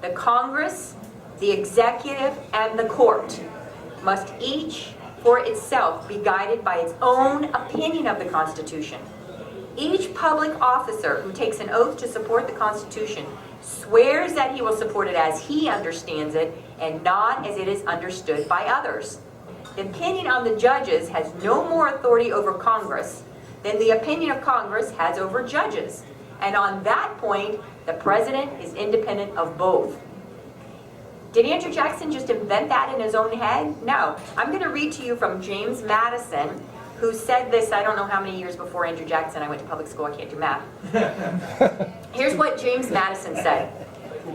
The Congress, the executive, and the court must each for itself be guided by its own opinion of the Constitution. Each public officer who takes an oath to support the Constitution swears that he will support it as he understands it and not as it is understood by others. The opinion on the judges has no more authority over Congress than the opinion of Congress has over judges. And on that point, the president is independent of both. Did Andrew Jackson just invent that in his own head? No. I'm going to read to you from James Madison, who said this, I don't know how many years before Andrew Jackson. I went to public school, I can't do math. Here's what James Madison said.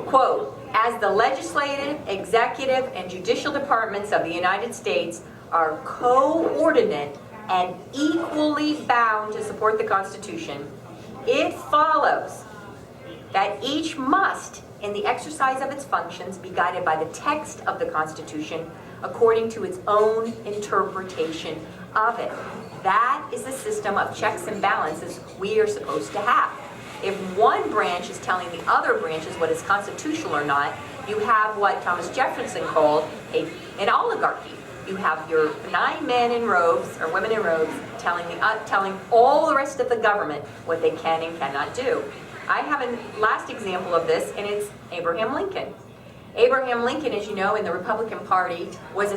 Quote, as the legislative, executive, and judicial departments of the United States are coordinate and equally bound to support the Constitution, it follows that each must, in the exercise of its functions, be guided by the text of the Constitution according to its own interpretation of it. That is the system of checks and balances we are supposed to have. If one branch is telling the other branches what is constitutional or not, you have what Thomas Jefferson called an oligarchy. You have your 9 men in robes, or women in robes, telling all the rest of the government what they can and cannot do. I have a last example of this, and it's Abraham Lincoln. Abraham Lincoln, as you know, in the Republican Party, was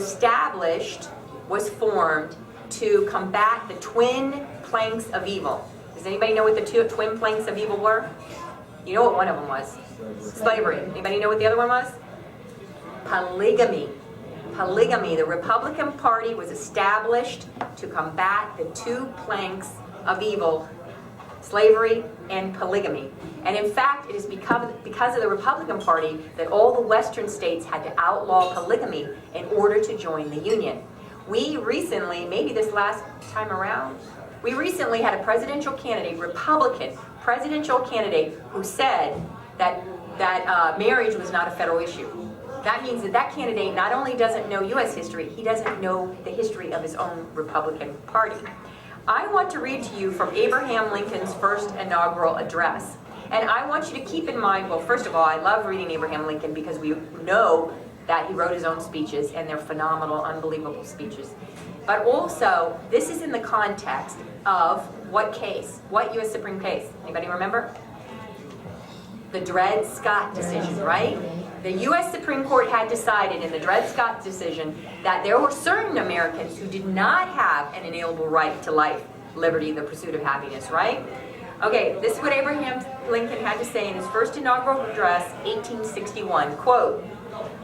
formed to combat the twin planks of evil. Does anybody know what the two twin planks of evil were? You know what one of them was? Slavery. Anybody know what the other one was? Polygamy. Polygamy. The Republican Party was established to combat the two planks of evil, slavery and polygamy. And in fact, it is because of the Republican Party that all the Western states had to outlaw polygamy in order to join the Union. We recently, maybe this last time around, we recently had a presidential candidate, Republican presidential candidate, who said that marriage was not a federal issue. That means that candidate not only doesn't know U.S. history, he doesn't know the history of his own Republican Party. I want to read to you from Abraham Lincoln's first inaugural address. And I want you to keep in mind, well, first of all, I love reading Abraham Lincoln because we know that he wrote his own speeches, and they're phenomenal, unbelievable speeches. But also, this is in the context of what case? What U.S. Supreme case? Anybody remember? The Dred Scott decision, right? The U.S. Supreme Court had decided in the Dred Scott decision that there were certain Americans who did not have an inalienable right to life, liberty, the pursuit of happiness, right? Okay, this is what Abraham Lincoln had to say in his first inaugural address, 1861, quote,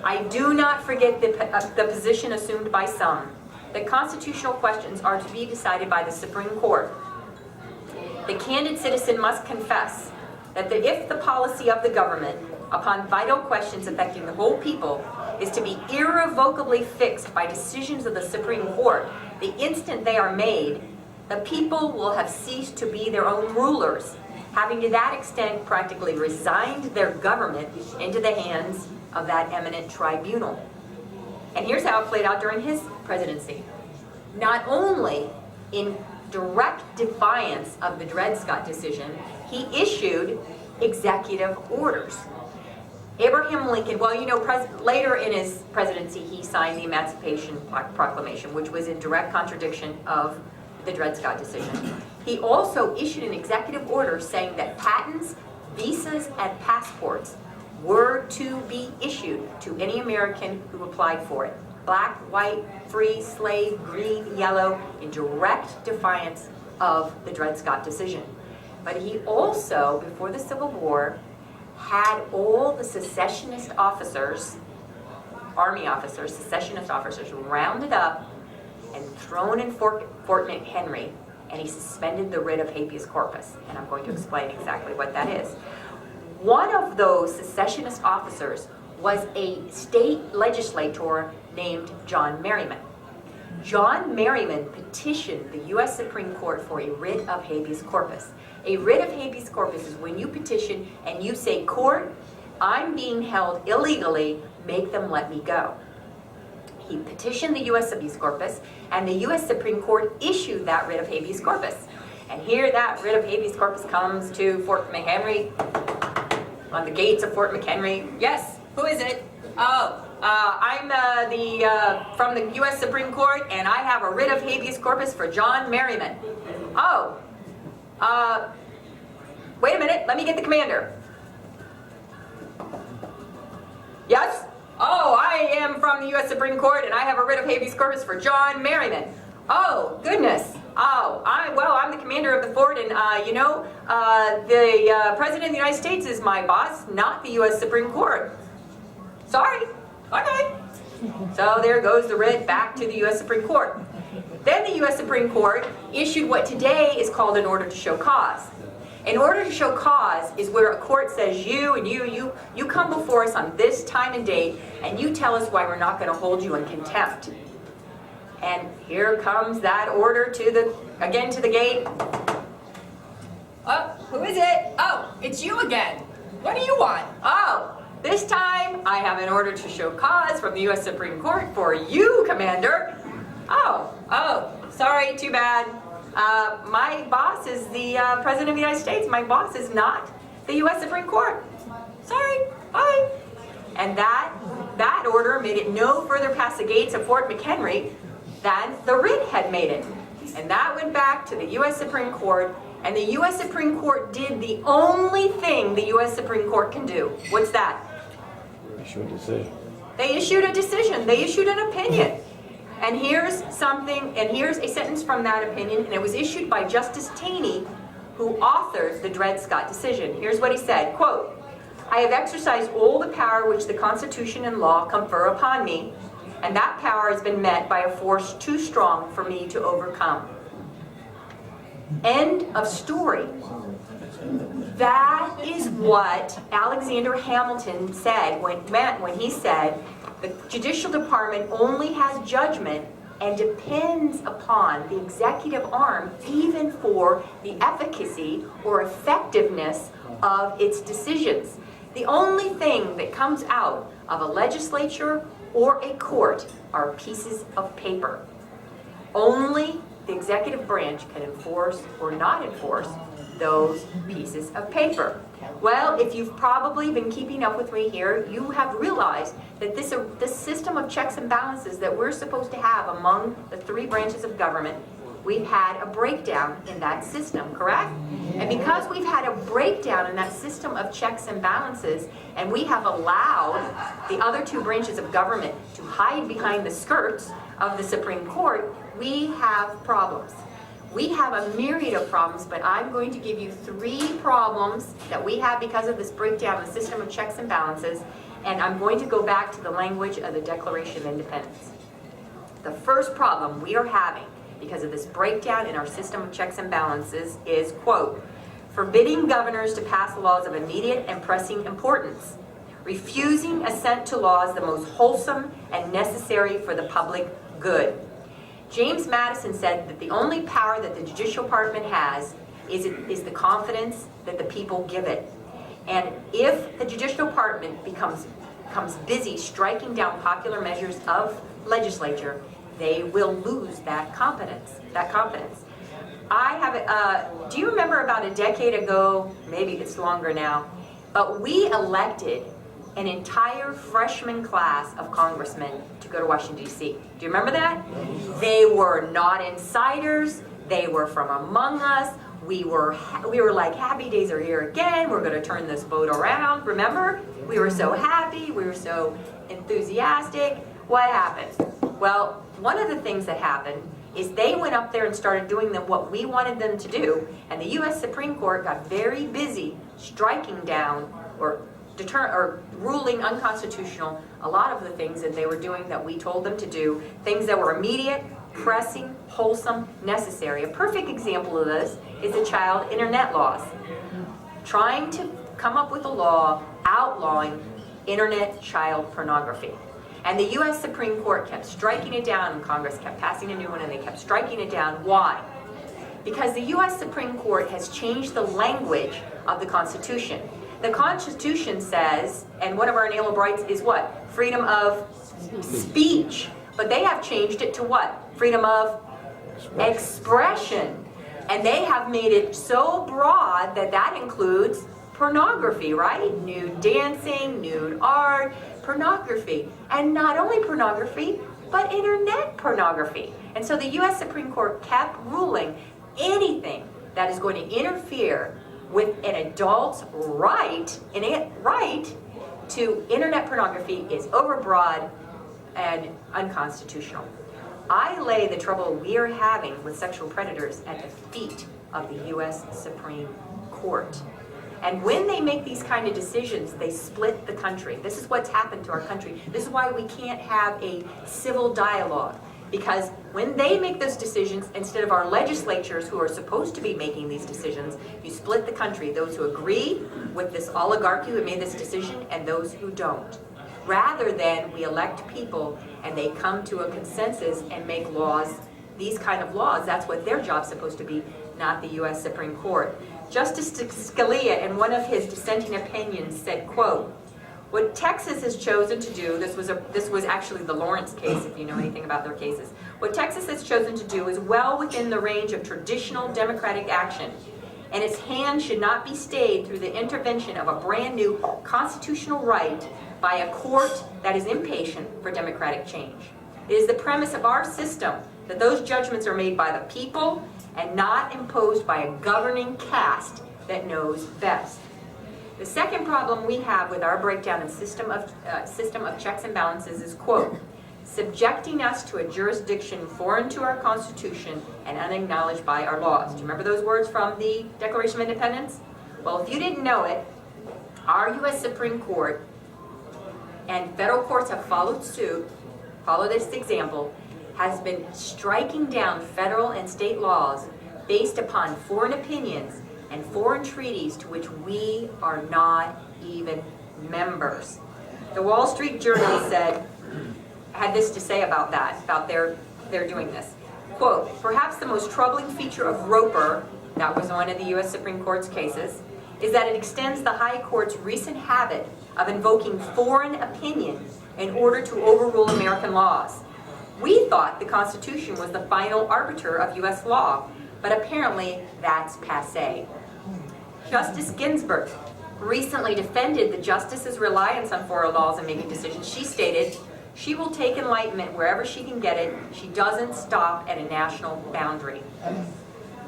I do not forget the position assumed by some, that constitutional questions are to be decided by the Supreme Court. The candid citizen must confess that if the policy of the government upon vital questions affecting the whole people is to be irrevocably fixed by decisions of the Supreme Court, the instant they are made, the people will have ceased to be their own rulers, having to that extent practically resigned their government into the hands of that eminent tribunal. And here's how it played out during his presidency. Not only in direct defiance of the Dred Scott decision, he issued executive orders. Abraham Lincoln, well, you know, later in his presidency, he signed the Emancipation Proclamation, which was in direct contradiction of the Dred Scott decision. He also issued an executive order saying that patents, visas, and passports were to be issued to any American who applied for it. Black, white, free, slave, green, yellow, in direct defiance of the Dred Scott decision. But he also, before the Civil War, had all the secessionist officers, army officers, secessionist officers, rounded up and thrown in Fort McHenry, and he suspended the writ of habeas corpus. And I'm going to explain exactly what that is. One of those secessionist officers was a state legislator named John Merriman. John Merriman petitioned the U.S. Supreme Court for a writ of habeas corpus. A writ of habeas corpus is when you petition and you say, court, I'm being held illegally, make them let me go. He petitioned the U.S. habeas corpus, and the U.S. Supreme Court issued that writ of habeas corpus. And here that writ of habeas corpus comes to Fort McHenry, on the gates of Fort McHenry. Yes, Who is it? Oh, I'm from the U.S. Supreme Court, and I have a writ of habeas corpus for John Merriman. Oh, wait a minute, let me get the commander. Yes? Oh, I am from the U.S. Supreme Court, and I have a writ of habeas corpus for John Merriman. Oh, goodness. Oh, I'm the commander of the fort, and the President of the United States is my boss, not the U.S. Supreme Court. Sorry. Okay. So there goes the writ back to the U.S. Supreme Court. Then the U.S. Supreme Court issued what today is called an order to show cause. An order to show cause is where a court says you come before us on this time and date, and you tell us why we're not going to hold you in contempt. And here comes that order to the gate. Oh, who is it? Oh, it's you again. What do you want? Oh, this time I have an order to show cause from the U.S. Supreme Court for you, Commander. Oh, sorry, too bad. My boss is the President of the United States. My boss is not the U.S. Supreme Court. Sorry, bye. And that order made it no further past the gates of Fort McHenry than the writ had made it. And that went back to the U.S. Supreme Court, and the U.S. Supreme Court did the only thing the U.S. Supreme Court can do. What's that? Issue a decision. They issued a decision. They issued an opinion. And here's a sentence from that opinion, and it was issued by Justice Taney, who authored the Dred Scott decision. Here's what he said, quote, "I have exercised all the power which the Constitution and law confer upon me, and that power has been met by a force too strong for me to overcome." End of story. That is what Alexander Hamilton said when he said the Judicial Department only has judgment and depends upon the executive arm even for the efficacy or effectiveness of its decisions. The only thing that comes out of a legislature or a court are pieces of paper. Only the executive branch can enforce or not enforce those pieces of paper. Well, if you've probably been keeping up with me here, you have realized that this system of checks and balances that we're supposed to have among the three branches of government, we've had a breakdown in that system, correct? And because we've had a breakdown in that system of checks and balances, and we have allowed the other two branches of government to hide behind the skirts of the Supreme Court, we have problems. We have a myriad of problems, but I'm going to give you three problems that we have because of this breakdown in the system of checks and balances, and I'm going to go back to the language of the Declaration of Independence. The first problem we are having because of this breakdown in our system of checks and balances is, quote, "forbidding governors to pass laws of immediate and pressing importance, refusing assent to laws the most wholesome and necessary for the public good." James Madison said that the only power that the Judicial Department has is the confidence that the people give it. And if the Judicial Department becomes busy striking down popular measures of legislature, they will lose that confidence. Do you remember about a decade ago, maybe it's longer now, but we elected an entire freshman class of congressmen to go to Washington, D.C. Do you remember that? They were not insiders. They were from among us. We were like, happy days are here again. We're going to turn this boat around. Remember? We were so happy. We were so enthusiastic. What happened? Well, one of the things that happened is they went up there and started doing what we wanted them to do, and the U.S. Supreme Court got very busy striking down or ruling unconstitutional a lot of the things that they were doing that we told them to do, things that were immediate, pressing, wholesome, necessary. A perfect example of this is the child internet laws. Trying to come up with a law outlawing internet child pornography. And the U.S. Supreme Court kept striking it down, and Congress kept passing a new one, and they kept striking it down. Why? Because the U.S. Supreme Court has changed the language of the Constitution. The Constitution says, and one of our inalienable rights is what? Freedom of speech. But they have changed it to what? Freedom of expression. And they have made it so broad that includes pornography, right? Nude dancing, nude art, pornography. And not only pornography, but internet pornography. And so the U.S. Supreme Court kept ruling anything that is going to interfere with an adult's right to internet pornography is overbroad and unconstitutional. I lay the trouble we are having with sexual predators at the feet of the U.S. Supreme Court. And when they make these kind of decisions, they split the country. This is what's happened to our country. This is why we can't have a civil dialogue. Because when they make those decisions, instead of our legislatures who are supposed to be making these decisions, you split the country. Those who agree with this oligarchy who made this decision and those who don't. Rather than we elect people and they come to a consensus and make laws, these kind of laws, that's what their job's supposed to be, not the U.S. Supreme Court. Justice Scalia, in one of his dissenting opinions, said, quote, "What Texas has chosen to do," this was actually the Lawrence case, if you know anything about their cases. "What Texas has chosen to do is well within the range of traditional democratic action, and its hand should not be stayed through the intervention of a brand new constitutional right by a court that is impatient for democratic change. It is the premise of our system that those judgments are made by the people and not imposed by a governing caste that knows best." The second problem we have with our breakdown in system of checks and balances is, quote, "subjecting us to a jurisdiction foreign to our Constitution and unacknowledged by our laws." Do you remember those words from the Declaration of Independence? Well, if you didn't know it, our U.S. Supreme Court and federal courts have followed suit, followed this example, has been striking down federal and state laws based upon foreign opinions and foreign treaties to which we are not even members. The Wall Street Journal had this to say about that, about their doing this. Quote, "Perhaps the most troubling feature of Roper," that was one of the U.S. Supreme Court's cases, "is that it extends the High Court's recent habit of invoking foreign opinion in order to overrule American laws. We thought the Constitution was the final arbiter of U.S. law, but apparently that's passé." Justice Ginsburg recently defended the justice's reliance on foreign laws in making decisions. She stated, "She will take enlightenment wherever she can get it. She doesn't stop at a national boundary."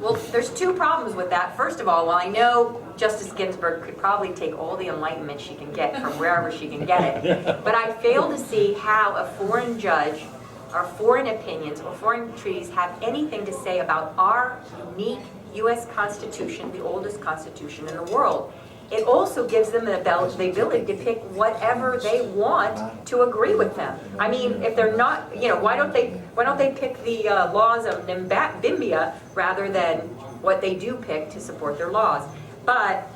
Well, there's two problems with that. First of all, while I know Justice Ginsburg could probably take all the enlightenment she can get from wherever she can get it, but I fail to see how a foreign judge or foreign opinions or foreign treaties have anything to say about our unique U.S. Constitution, the oldest Constitution in the world. It also gives them the ability to pick whatever they want to agree with them. I mean, if they're not, why don't they pick the laws of Namibia rather than what they do pick to support their laws? But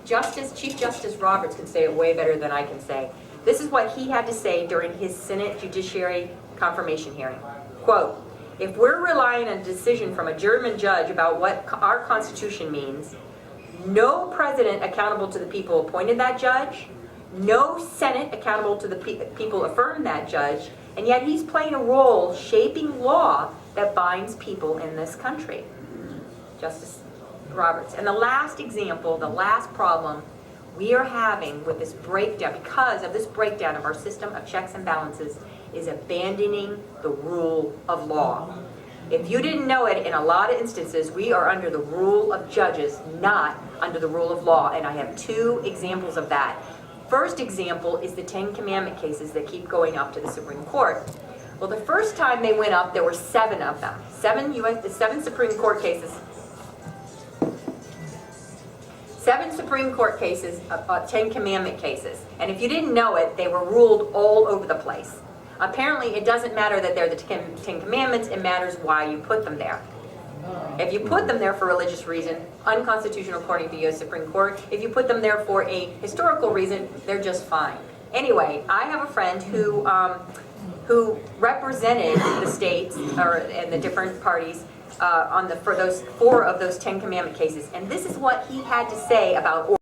Chief Justice Roberts can say it way better than I can say. This is what he had to say during his Senate Judiciary confirmation hearing. Quote, "If we're relying on a decision from a German judge about what our Constitution means, no president accountable to the people appointed that judge, no Senate accountable to the people affirmed that judge, and yet he's playing a role shaping law that binds people in this country." Justice Roberts. And the last example, the last problem we are having with this breakdown, because of this breakdown of our system of checks and balances, is abandoning the rule of law. If you didn't know it, in a lot of instances, we are under the rule of judges, not under the rule of law, and I have two examples of that. First example is the Ten Commandment cases that keep going up to the Supreme Court. Well, the first time they went up, there were 7 of them. 7 Supreme Court cases. 7 Supreme Court cases, 10 Commandment cases. And if you didn't know it, they were ruled all over the place. Apparently, it doesn't matter that they're the 10 Commandments, it matters why you put them there. If you put them there for a religious reason, unconstitutional according to the U.S. Supreme Court. If you put them there for a historical reason, they're just fine. Anyway, I have a friend who represented the states and the different parties for those 4 of those 10 Commandment cases, and this is what he had to say about